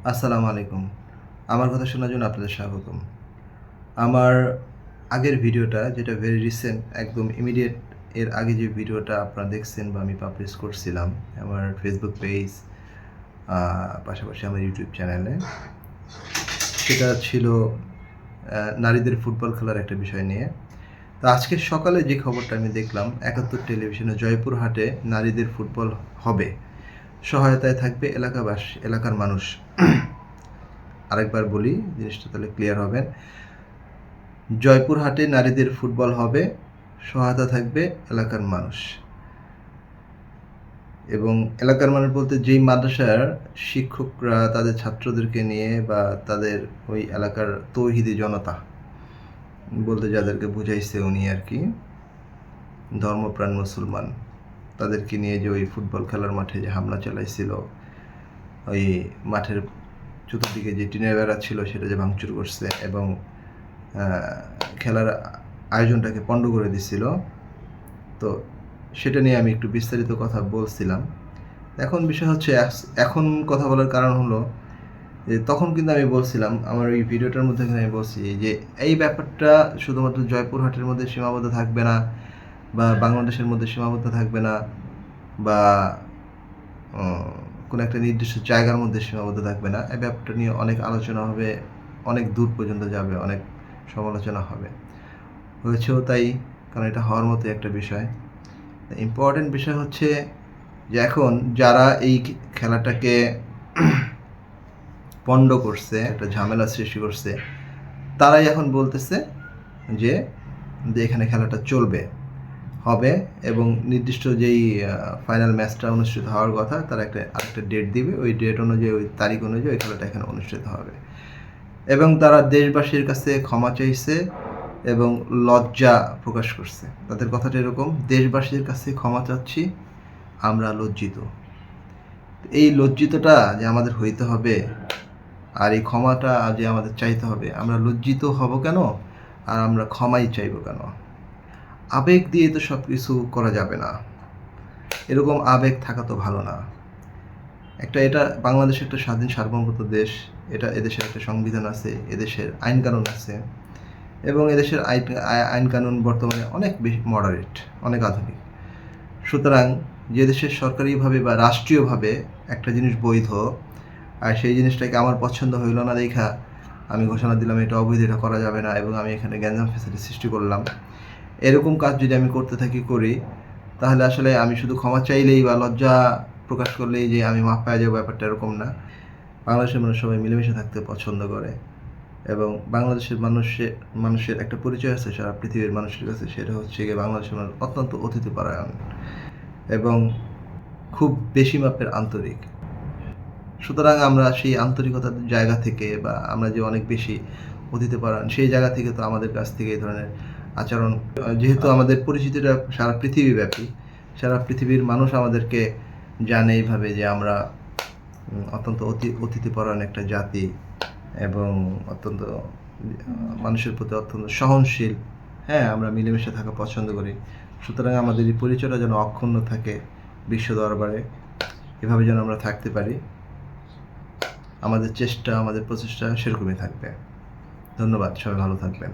আসসালামু আলাইকুম। আমার কথা শোনার জন্য আপনাদের স্বাগতম। আমার আগের ভিডিওটা যেটা ভেরি রিসেন্ট একদম ইমিডিয়েট এর আগে যে ভিডিওটা আপনারা দেখছেন বা আমি পাবলিশ করছিলাম আমার ফেসবুক পেজ পাশাপাশি আমার ইউটিউব চ্যানেলে, সেটা ছিল নারীদের ফুটবল খেলার একটা বিষয় নিয়ে। তো আজকে সকালে যে খবরটা আমি দেখলাম ৭১ টেলিভিশনে জয়পুরহাটে নারীদের ফুটবল হবে। সহায়তায় থাকবে এলাকার মানুষ। আরেকবার বলি, জিনিসটা তাহলে ক্লিয়ার হবেন। জয়পুরহাটে নারীদের ফুটবল হবে, সহায়তা থাকবে এলাকার মানুষ। এবং এলাকার মানুষ বলতে যেই মাদ্রাসার শিক্ষকরা তাদের ছাত্রদেরকে নিয়ে বা তাদের ওই এলাকার তৌহিদি জনতা বলতে যাদেরকে বুঝাইছে উনি আর কি, ধর্মপ্রাণ মুসলমান, তাদেরকে নিয়ে যে ওই ফুটবল খেলার মাঠে যে হামলা চালাইছিল, ওই মাঠের চতুর্দিকে যে টিনের বেড়া ছিল সেটা যে ভাঙচুর করছে এবং খেলার আয়োজনটাকে পণ্ড করে দিছিল, তো সেটা নিয়ে আমি একটু বিস্তারিত কথা বলছিলাম। এখন বিষয় হচ্ছে, এখন কথা বলার কারণ হলো যে তখন কিন্তু আমি বলছিলাম, আমার ওই ভিডিওটার মধ্যে কিন্তু আমি বলছি যে এই ব্যাপারটা শুধুমাত্র জয়পুরহাটের মধ্যে সীমাবদ্ধ থাকবে না বা বাংলাদেশের মধ্যে সীমাবদ্ধ থাকবে না বা কোনো একটা নির্দিষ্ট জায়গার মধ্যে সীমাবদ্ধ থাকবে না। এই ব্যাপারটা নিয়ে অনেক আলোচনা হবে, অনেক দূর পর্যন্ত যাবে, অনেক সমালোচনা হবে। হয়েছেও তাই, কারণ এটা হওয়ার মতো একটা বিষয়। ইম্পর্টেন্ট বিষয় হচ্ছে যে এখন যারা এই খেলাটাকে পণ্ড করছে, একটা ঝামেলা সৃষ্টি করছে, তারাই এখন বলতেছে যে এখানে খেলাটা চলবে, হবে এবং নির্দিষ্ট যেই ফাইনাল ম্যাচটা অনুষ্ঠিত হওয়ার কথা তারা আরেকটা ডেট দিবে, ওই ডেট অনুযায়ী, ওই তারিখ অনুযায়ী ওই খেলাটা এখানে অনুষ্ঠিত হবে। এবং তারা দেশবাসীর কাছে ক্ষমা চাইছে এবং লজ্জা প্রকাশ করছে। তাদের কথাটা এরকম, দেশবাসীর কাছে ক্ষমা চাচ্ছি, আমরা লজ্জিত। এই লজ্জিতটা যে আমাদের হইতে হবে আর এই ক্ষমাটা যে আমাদের চাইতে হবে, আমরা লজ্জিত হব কেন আর আমরা ক্ষমাই চাইব কেন? আবেগ দিয়ে তো সব কিছু করা যাবে না, এরকম আবেগ থাকা তো ভালো না। এটা বাংলাদেশ একটা স্বাধীন সার্বভৌমত্ব দেশ, এদেশের একটা সংবিধান আছে, এদেশের আইন কানুন আছে এবং এদেশের আইন কানুন বর্তমানে অনেক বেশি মডারেট, অনেক আধুনিক। সুতরাং যে দেশের সরকারিভাবে বা রাষ্ট্রীয়ভাবে একটা জিনিস বৈধ আর সেই জিনিসটাকে আমার পছন্দ হইল না দেখা আমি ঘোষণা দিলাম এটা অবৈধ, এটা করা যাবে না এবং আমি এখানে গ্যাঞ্জাম ফ্যাসিলিটি সৃষ্টি করলাম, এরকম কাজ যদি আমি করতে করি, তাহলে আসলে আমি শুধু ক্ষমা চাইলেই বা লজ্জা প্রকাশ করলেই যে আমি মাফ পাওয়া যাবো, ব্যাপারটা এরকম না। বাংলাদেশের মানুষ সবাই মিলেমিশে থাকতে পছন্দ করে এবং বাংলাদেশের মানুষের একটা পরিচয় আছে সারা পৃথিবীর মানুষের কাছে, সেটা হচ্ছে গিয়ে বাংলাদেশের মানুষ অত্যন্ত অতিথিপরায়ণ এবং খুব বেশি মাপের আন্তরিক। সুতরাং আমরা সেই আন্তরিকতার জায়গা থেকে বা আমরা যে অনেক বেশি অতিথিপরায়ণ, সেই জায়গা থেকে তো আমাদের কাছ থেকে এই ধরনের আচরণ, যেহেতু আমাদের পরিচিতিটা সারা পৃথিবীব্যাপী, সারা পৃথিবীর মানুষ আমাদেরকে জানে এইভাবে যে আমরা অত্যন্ত অতিথিপরায়ণ একটা জাতি এবং অত্যন্ত মানুষের প্রতি অত্যন্ত সহনশীল। হ্যাঁ, আমরা মিলেমিশে থাকা পছন্দ করি। সুতরাং আমাদের এই পরিচয়টা যেন অক্ষুণ্ণ থাকে বিশ্ব দরবারে, এভাবে যেন আমরা থাকতে পারি, আমাদের চেষ্টা, আমাদের প্রচেষ্টা সেরকমই থাকবে। ধন্যবাদ, সবাই ভালো থাকবেন।